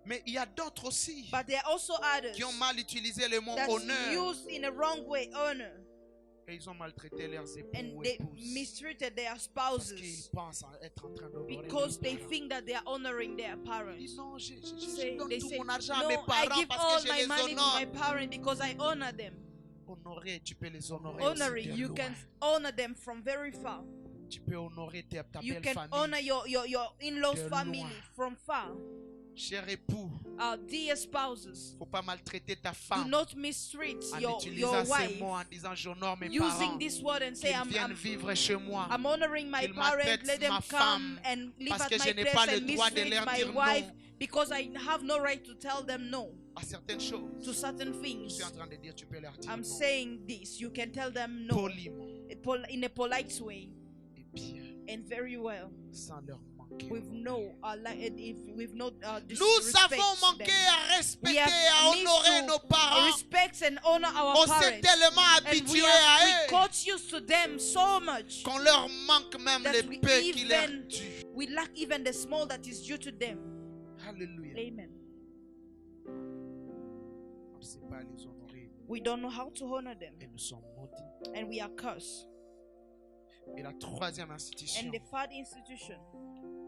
Mais il y a d'autres aussi But there are also others qui ont mal utilisé le mot that's honneur. used in a wrong way, honor. Et ils ont maltraité leurs époux And ou they épouses. mistreated their Parce qu'ils spouses pensent être en train d'honorer because leurs they parents. think that they are honoring their parents. Ils disent non, je Say, donne they tout say, mon argent no, à mes I parents give parce all que je my les money to honore. my parents because I honor them. Honorer, tu peux les honorer Honoring, aussi de you loin. can honor them from very far. Tu peux honorer ta You belle can famille. honor your in-laws De family loin. from far. Cher époux, Our dear spouses, faut pas maltraiter ta do femme not mistreat en your utilisant ces wife mots, en disant j'honore mes using parents, this word and say qu'ils viennent vivre chez moi. I'm honoring my qu'ils parents, maltraitent let them ma come femme, and live parce at que my je n'ai place pas le and droit de mistreat leur my dire wife non because I have no right to tell them no à certaines choses. to certain Je things. suis en train de dire, tu peux leur dire I'm non saying this, you can tell them no poliment in a polite way et bien, and very well sans leur manquer. with no with no Nous disrespect avons manqué them. à respecter, We have à missed honorer to nos parents. respect and honor our On s'est parents. tellement And we habitué à eux got used to them so much qu'on leur manque même that les we peu qui leur even- tuent. we lack even the small that is due to them. Alléluia. Amen. On ne sait pas les honorer We don't know how to honor them et nous sommes maudits. and we are cursed. Et la troisième And institution, the third institution,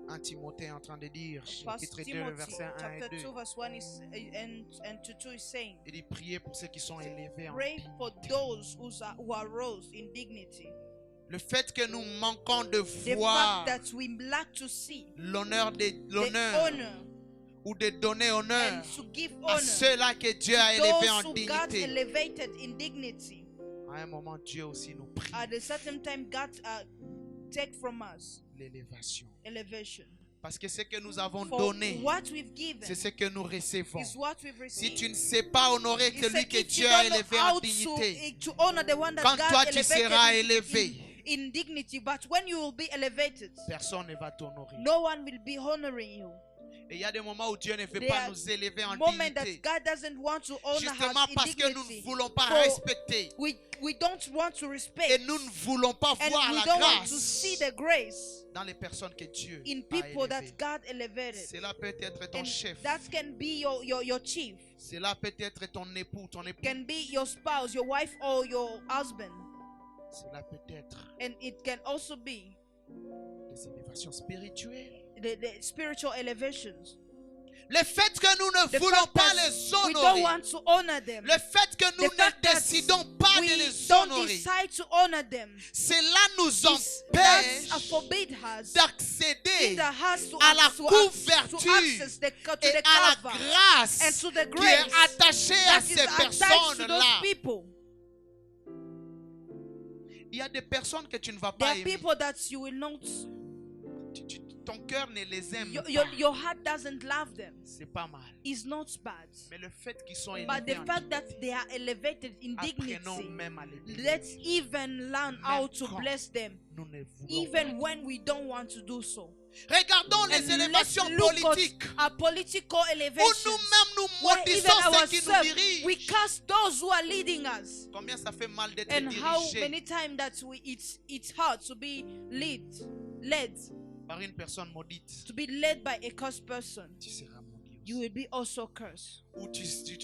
1 Timothée est en train de dire, First chapitre 2, le Timothy verset 1 et chapter 2, 2 verse 1 is, and to 2 is saying, il dit priez pour ceux qui sont élevés en pray for dignité. those who are rose in dignity. Le fait que nous manquons de The voir fact that we lack to see l'honneur the honor ou de donner honneur and to give à honor ceux-là que Dieu a to élevés those en who got dignité. elevated in dignity. À un moment, Dieu aussi nous prie At a certain time, God take from us l'élévation. elevation. Parce que ce que nous avons For donné, what we've given c'est ce que nous recevons. is what we've Si received. tu ne sais pas honorer He celui said, que if Dieu you a don't know élevé how en dignité, to honor the one that quand God toi tu elevated seras in- élevé, in dignity, but when you will be elevated, personne ne va t'honorer. no one will be honoring you. Et il y a des moments où Dieu ne veut There pas are nous élever en Moment that dignité. God doesn't want to honor Justement us in parce que nous dignity. ne voulons pas For respecter. we don't want to respect, Et nous ne voulons pas and voir we la don't want to grâce see the grace dans les personnes que Dieu in a people that élevées. God elevated. Cela peut être ton And chef. that can be your chief, Cela peut être ton époux, ton époux. can be your spouse, your wife, or your husband, Cela peut être and it can also be des élévations spirituelles. the spiritual elevations. Le fait que nous ne The voulons fact pas that les we don't honorer. want to honor them. Le fait que nous The fact ne that décidons pas de we les don't honorer. decide to honor them. Cela nous That's empêche forbid us d'accéder in the heart to, à la to couverture access to et the à la cover and grâce to the qui grace est attachée à that is ces attached to those personnes-là. people. Il y a des personnes que tu ne vas There pas are aimer. people that you will not, Ton cœur ne les aime your pas. heart doesn't love them. C'est pas mal. Is not bad. Mais le fait qu'ils sont But élevés the en fact that they are elevated in apprenons dignity, même à les bénir. let's even learn how to quand bless them, Nous ne voulons even when we don't want to do so. pas. Regardons les And let's élévations look politiques at political où elevations. nous-mêmes nous Where even maudissons ceux qui nous ourselves, we dirigent. curse those who are leading us. Combien ça fait mal d'être And how dirigé many times that it's hard to be led par une personne maudite. to be led by a cursed person. Tu seras maudit You aussi. will be also cursed. Ou tu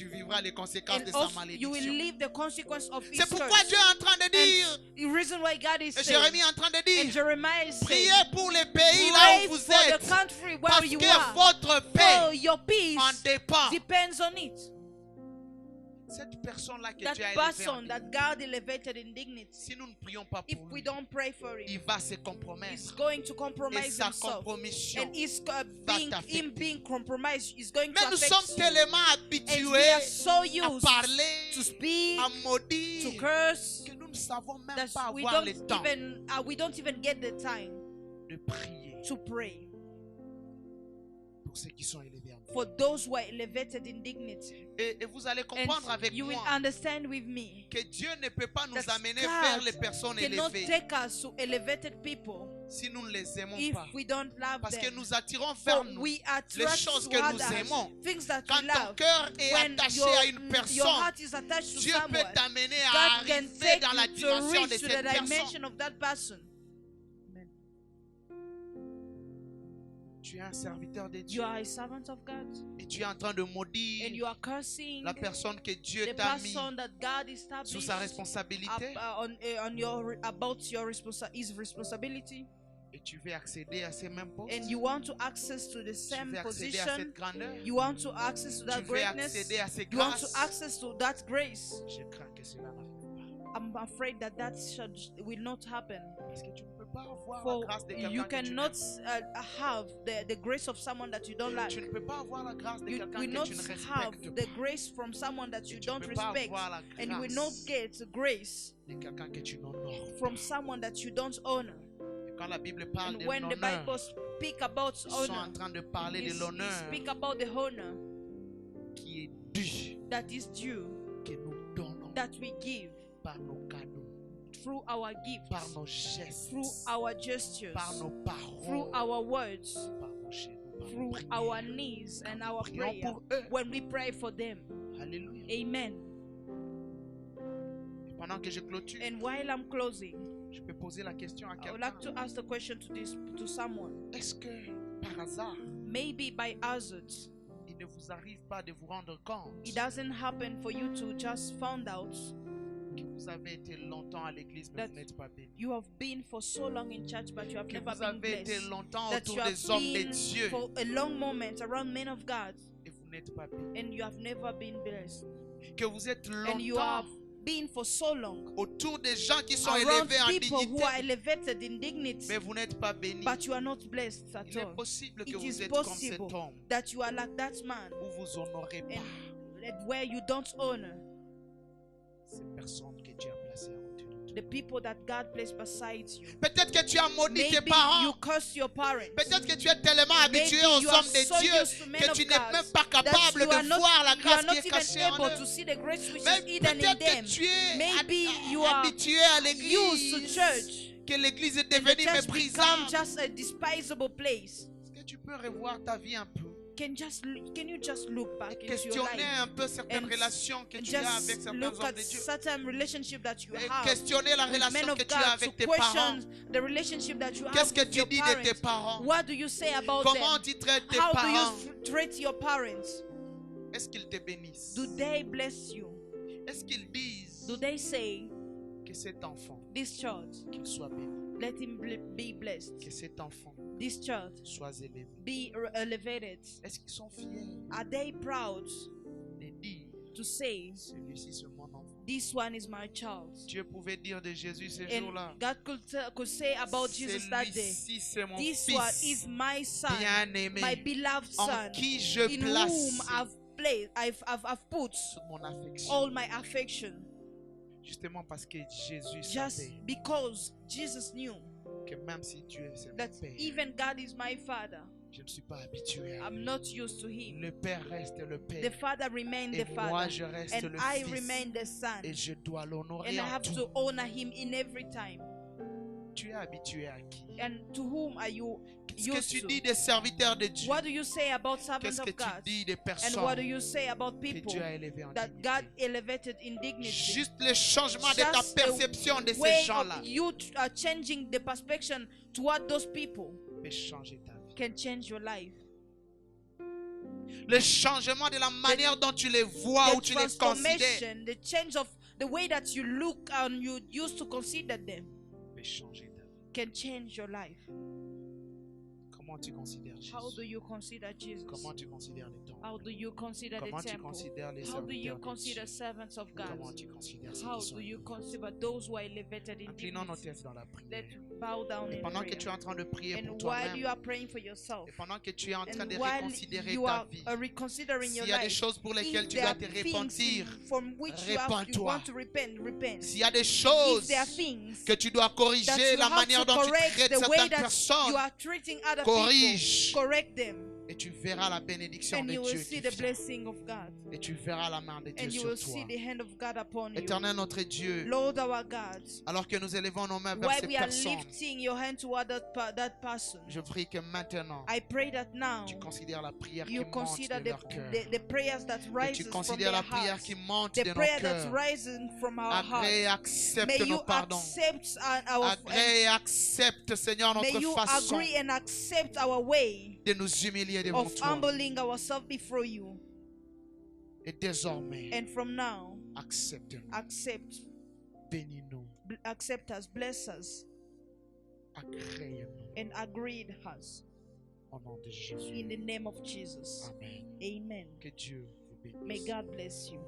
vivras les conséquences And de sa also, you will malédiction. live the consequence of his C'est pourquoi curse. Dieu est en train de dire, The reason why God is et saying, Jérémie est en train de and dire, Jeremiah is saying, priez pour les pays là pray où vous for the êtes. country where Parce you que are. votre For paix your peace en dépend. depends on it. Cette personne-là que That Dieu a élevée en person dignité, that God elevated in dignity, si nous ne prions pas if pour we lui, don't pray for il him, va se he's compromettre. going to Et compromise sa himself. compromission. And t'affecter. him being compromised is going Mais to nous affect sommes you. tellement And habitués we are so à used parler, to speak, à to maudire, curse, que nous ne savons même that pas we avoir don't le temps even get the time de prier to pray pour ceux qui sont élevés en Dieu. for those who are elevated in dignity. Et vous allez comprendre And avec you will moi understand with me que Dieu ne peut pas nous that amener God vers les personnes cannot élevées take us to elevated people si nous ne les aimons if pas. we don't love Parce que them. nous attirons For vers nous we les attract choses to que nous others, aimons. things that Quand we ton love. cœur est When attaché your, à une your personne, heart is attached to Dieu peut someone, t'amener à God can arriver take dans la you to dimension de reach to the cette personne. dimension of that person. Tu es un serviteur de You Dieu are a servant of God, et tu es en train de and you maudire are cursing la personne que Dieu the t'a mis person that God sous established sa responsabilité on your about your his responsibility, et tu veux accéder à ces mêmes postes. and you want to access to the Tu same veux accéder à position. cette grandeur. You want to access to Tu that veux greatness. accéder à ces You want to grâces. access to that grace. Je crains que cela n'arrive pas. I'm afraid that will not happen Parce que tu ne peux pas avoir For la grâce de you quelqu'un que tu cannot n'aimes. have the grace of someone that you don't like. Tu ne peux pas avoir la grâce de You quelqu'un will que not tu ne have respectes the pas. grace from someone that you Et tu don't ne peux pas respect. avoir la And you will not grâce get grace de quelqu'un que tu n'honores from pas. someone that you don't honor. Et quand la Bible parle And de when the l'honneur, Bible speak about ils sont en honor, train de parler de it l'honneur speak about the honor qui est dû, that is due, que nous donnons that we give par nos cadeaux, through our gifts, par nos gestes, through our gestures, par nos through paroles, our words, par nos chez nous, par nos through prières. our knees and Quand nous our prions prayer pour eux. when we pray for them. Alléluia. Amen. Et pendant que je clôture, And while I'm closing, je peux poser la question à I would like quelqu'un. to ask the question to someone. Est-ce que par hasard, Maybe by hazard, il ne vous arrive pas de vous rendre compte it doesn't happen for you to just find out que vous avez été longtemps à l'église mais that vous n'êtes pas béni? you have been for so long in church but you have Que never vous been avez été blessed. longtemps That autour you have des hommes de been Dieu for a long moment around men of God et vous n'êtes pas béni. and you have never been blessed. Que vous êtes And you longtemps have been for so long autour des gens qui sont around élevés en people who dignité are elevated in dignity mais vous n'êtes pas béni. but you are not blessed at Il est all. possible que It vous is êtes comme cet possible homme that you are like that man où vous honorez pas and where you don't honor ces personnes que Dieu a placées en autour de toi. the people that God placed beside you. Peut-être que tu as maudit tes Maybe parents. you curse your parents. Peut-être que tu es tellement habitué Maybe aux you are hommes de so Dieu used to men que of tu n'es God même pas that capable you are de not, voir la you are grâce qui not est even cachée en able eux. to see the grace which Mais is hidden in peut-être them. que tu es Maybe you are habitué à used to l'église, church. que l'église est And the devenue church become méprisable. just a despisable place. Est-ce que tu peux revoir ta vie un peu Can you just look back et into your questionner life un peu certaines and relations que and tu as avec just certains look hommes at de Dieu? certain relationship that you Et have questionner la with men relation of que tu as God, to avec tes parents. question the relationship that you have Qu'est-ce que with tu your dis de tes parents. parents? What do you say about Comment them? tu traites tes How do parents? you treat your parents? Est-ce qu'ils te bénissent? Do they bless you? Est-ce qu'ils disent Do they say, que cet enfant, this child, qu'il soit béni, let him be blessed, que cet enfant this child soit élevé? be elevated? Est-ce qu'ils sont fiers Are they proud de dire to say, celui-ci c'est mon enfant? this one is my child? Dieu pouvait dire de Jésus ce And jour-là, God could say about Jesus that day, celui-ci c'est mon this one is fils my son, bien-aimé, my beloved en son, qui je in place whom I've put toute mon affection. all my affection. Justement parce que Jésus Just savait because Jesus knew que même si Dieu c'est mon that Père, even God is my father, je ne suis pas habitué à I'm lui. not used to him. Le Père reste le The Père father remained et the moi father, je reste and le I Fils remain the son, et je dois l'honorer and I en have tout. to honor him in every time. Tu es habitué à qui? And to whom are you Qu'est-ce que used tu to? dis des serviteurs de Dieu? What do you say about servants Qu'est-ce que of tu God? dis des And what do personnes you say about que people Dieu a élevées en that dignité? God elevated in dignity? Juste le changement de ta Just the perception de ces way gens-là of you changing the perception toward those people peut changer ta vie. can change your life. Le changement de la manière dont tu les vois ou The tu les considères transformation, the change of the way that you look and you used to consider them peut changer ta vie. can change your life. Comment tu considères How Jésus? do you consider Jesus? Comment tu considères les temps? How do you consider Comment the tu temple? considères les How do you serviteurs de consider Dieu? servants of Comment God? tu considères ceux How qui sont do you élevés? consider those who are elevated in Inclinons nos dignity? têtes dans la prière. Let's bow down Et in pendant que prayer. tu es en train de prier pour And while you toi-même, are praying for yourself, et pendant que tu es en train and de while reconsidérer you ta are vie, reconsidering s'il your y a des life, choses pour lesquelles if tu there dois are te things repentir, from which you repens-toi. want to repent. s'il y a des If choses there are things que tu dois that corriger, you la have manière to dont tu correct, traites the way certaines that you personnes, are treating other corrige. people, correct them, et tu verras la bénédiction and de you will Dieu see qui the vient. blessing of God, Et tu verras la main de Dieu and you sur will toi. see the hand of God upon you. Éternel notre Dieu, Lord our God, alors que nous élevons nos mains vers while ces we are personnes, lifting your hand toward that person, je prie que maintenant, I pray that now tu considères la prière qui you monte consider de the, leur cœur. the prayers that Que rises tu from considères their la prière hearts, qui monte the de nos prayer that's cœurs. rising from our Agrée, hearts. accepte May you nos pardons. accept our Agrée, accepte, Seigneur, may notre you façon agree and accept our way de nous humilier devant of toi. humbling ourselves before you. Et désormais, And from now, accepte-nous, accept bénis-nous, accept us, bless us, agrée-nous and agree with us au nom de in Jésus. the name of Jesus. Amen. Amen. Que Dieu vous bénisse. May God bless you.